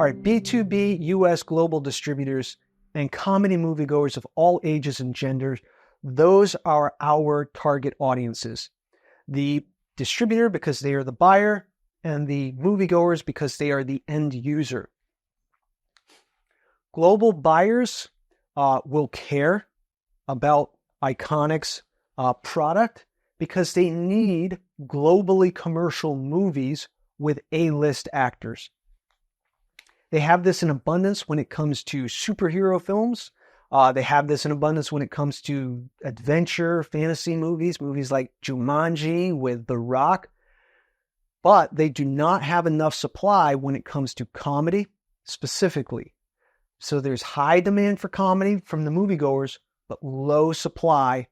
All right, B2B US global distributors and comedy moviegoers of all ages and genders, those are our target audiences. The distributor because they are the buyer, and the moviegoers because they are the end user. Global buyers will care about Iconic's product because they need globally commercial movies with A-list actors. They have this in abundance when it comes to superhero films. They have this in abundance when it comes to adventure, fantasy movies like Jumanji with The Rock. But they do not have enough supply when it comes to comedy specifically. So there's high demand for comedy from the moviegoers, but low supply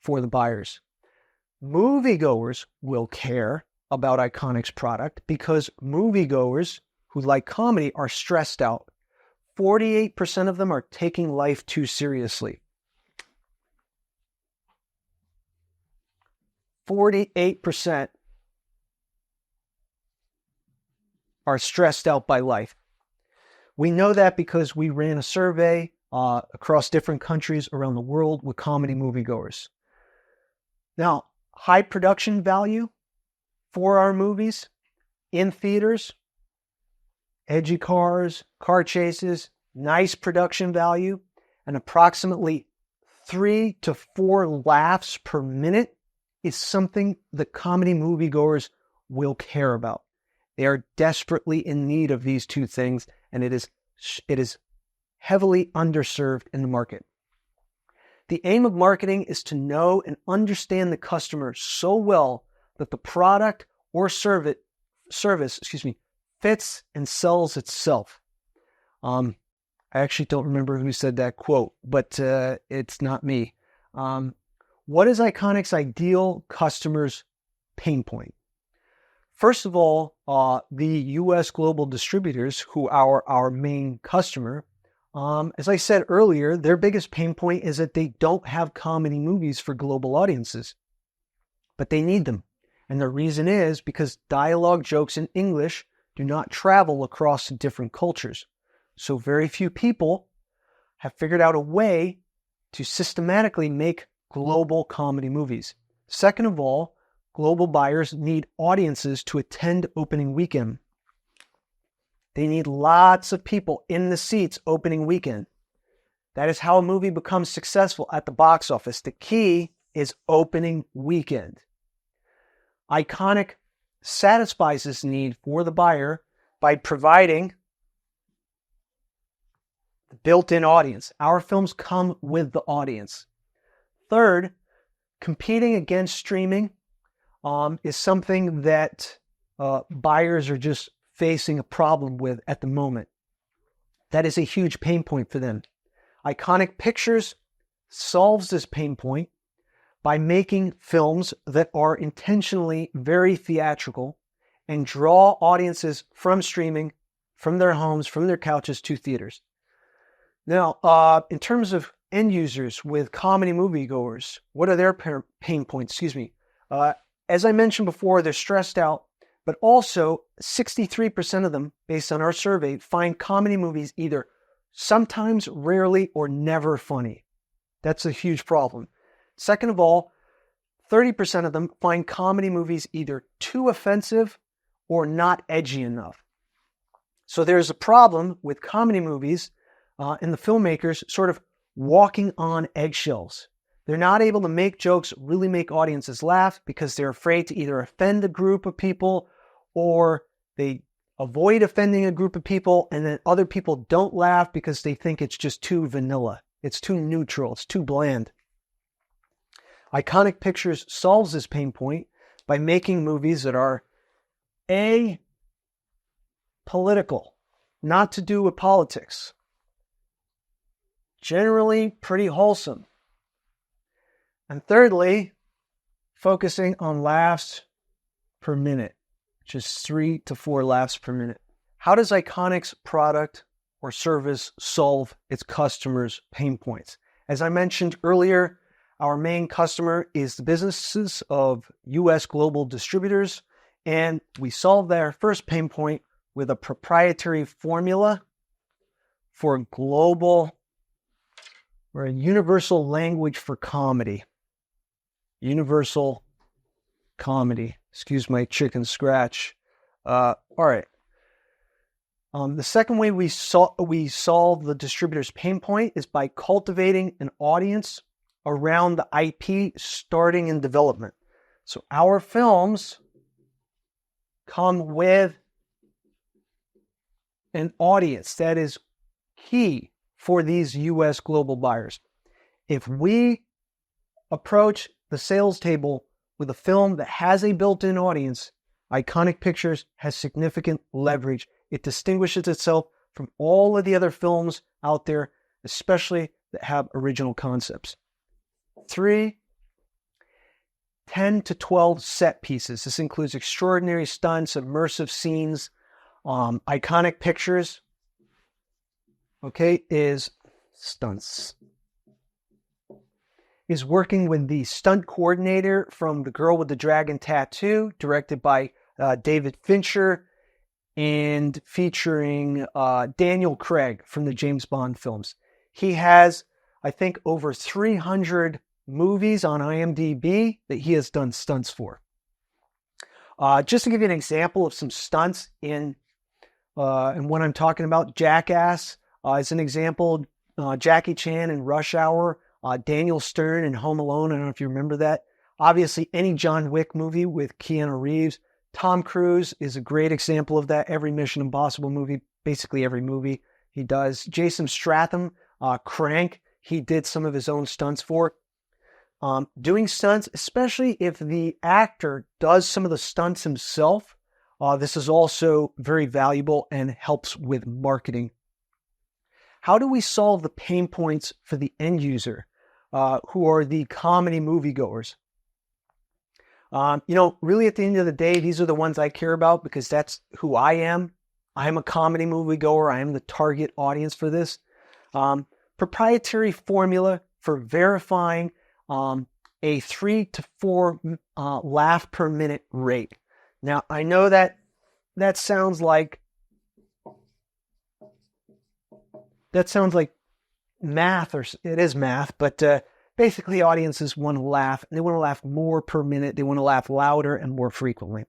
for the buyers. Moviegoers will care about Iconic's product because moviegoers who like comedy are stressed out. 48% of them are taking life too seriously. 48% are stressed out by life. We know that because we ran a survey across different countries around the world with comedy moviegoers. Now, high production value for our movies in theaters, edgy cars, car chases, nice production value, and approximately 3 to 4 laughs per minute is something the comedy moviegoers will care about. They are desperately in need of these two things, and it is heavily underserved in the market. The aim of marketing is to know and understand the customer so well that the product or service fits and sells itself. I actually don't remember who said that quote, but it's not me. What is Iconic's ideal customer's pain point? First of all, the U.S. global distributors, who are our main customer, as I said earlier, their biggest pain point is that they don't have comedy movies for global audiences, but they need them. And the reason is because dialogue jokes in English do not travel across different cultures. So very few people have figured out a way to systematically make global comedy movies. Second of all, global buyers need audiences to attend opening weekend. They need lots of people in the seats opening weekend. That is how a movie becomes successful at the box office. The key is opening weekend. Iconic satisfies this need for the buyer by providing the built-in audience. Our films come with the audience. Third, competing against streaming is something that buyers are just facing a problem with at the moment. That is a huge pain point for them. Iconic Pictures solves this pain point by making films that are intentionally very theatrical and draw audiences from streaming, from their homes, from their couches to theaters. Now, in terms of end users with comedy moviegoers, what are their pain points? As I mentioned before, they're stressed out, but also 63% of them, based on our survey, find comedy movies either sometimes, rarely, or never funny. That's a huge problem. Second of all, 30% of them find comedy movies either too offensive or not edgy enough. So there's a problem with comedy movies and the filmmakers sort of walking on eggshells. They're not able to make jokes, really make audiences laugh because they're afraid to either offend a group of people or they avoid offending a group of people, and then other people don't laugh because they think it's just too vanilla. It's too neutral. It's too bland. Iconic Pictures solves this pain point by making movies that are apolitical, not to do with politics, generally pretty wholesome, and thirdly, focusing on laughs per minute, just 3 to 4 laughs per minute. How does Iconic's product or service solve its customers' pain points? As I mentioned earlier, our main customer is the businesses of U.S. global distributors, and we solve their first pain point with a proprietary formula for a global or a universal language for comedy. Universal comedy. Excuse my chicken scratch. All right. The second way we solve the distributor's pain point is by cultivating an audience around the IP starting in development. So our films come with an audience that is key for these US global buyers. If we approach the sales table with a film that has a built-in audience, Iconic Pictures has significant leverage. It distinguishes itself from all of the other films out there, especially that have original concepts. 3, 10 to 12 set pieces. This includes extraordinary stunts, immersive scenes. Iconic Pictures, is stunts. Is working with the stunt coordinator from The Girl with the Dragon Tattoo, directed by David Fincher, and featuring Daniel Craig from the James Bond films. He has, I think, over 300 movies on IMDb that he has done stunts for. Just to give you an example of some stunts in what I'm talking about, Jackass is an example. Jackie Chan in Rush Hour, Daniel Stern in Home Alone. I don't know if you remember that. Obviously, any John Wick movie with Keanu Reeves. Tom Cruise is a great example of that. Every Mission Impossible movie, basically every movie he does. Jason Statham, Crank, he did some of his own stunts for. Doing stunts, especially if the actor does some of the stunts himself, this is also very valuable and helps with marketing. How do we solve the pain points for the end user, who are the comedy moviegoers? Really at the end of the day, these are the ones I care about because that's who I am. I am a comedy moviegoer. I am the target audience for this. Proprietary formula for verifying a 3 to 4 laugh per minute rate. Now, I know that sounds like math, or it is math, but basically audiences want to laugh, and they want to laugh more per minute. They want to laugh louder and more frequently.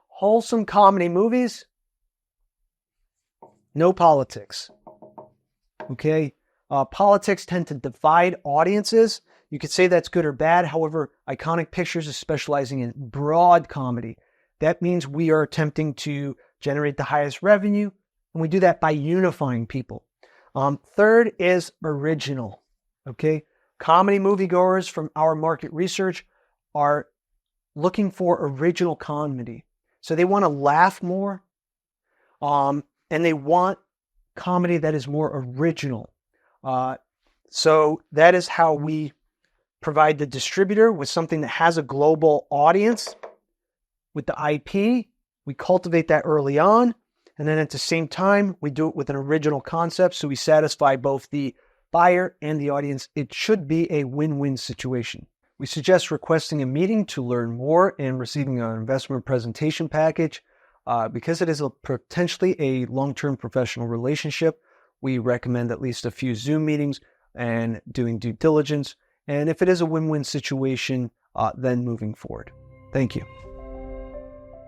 Wholesome comedy movies, no politics. Okay? Politics tend to divide audiences. You could say that's good or bad. However, Iconic Pictures is specializing in broad comedy. That means we are attempting to generate the highest revenue, and we do that by unifying people. Third is original. Okay? Comedy moviegoers from our market research are looking for original comedy. So they want to laugh more, and they want comedy that is more original. So that is how we provide the distributor with something that has a global audience. With the IP, we cultivate that early on, and then at the same time, we do it with an original concept, so we satisfy both the buyer and the audience. It should be a win-win situation. We suggest requesting a meeting to learn more and receiving an investment presentation package. Because it is potentially a long-term professional relationship, we recommend at least a few Zoom meetings and doing due diligence. And if it is a win-win situation, then moving forward. Thank you.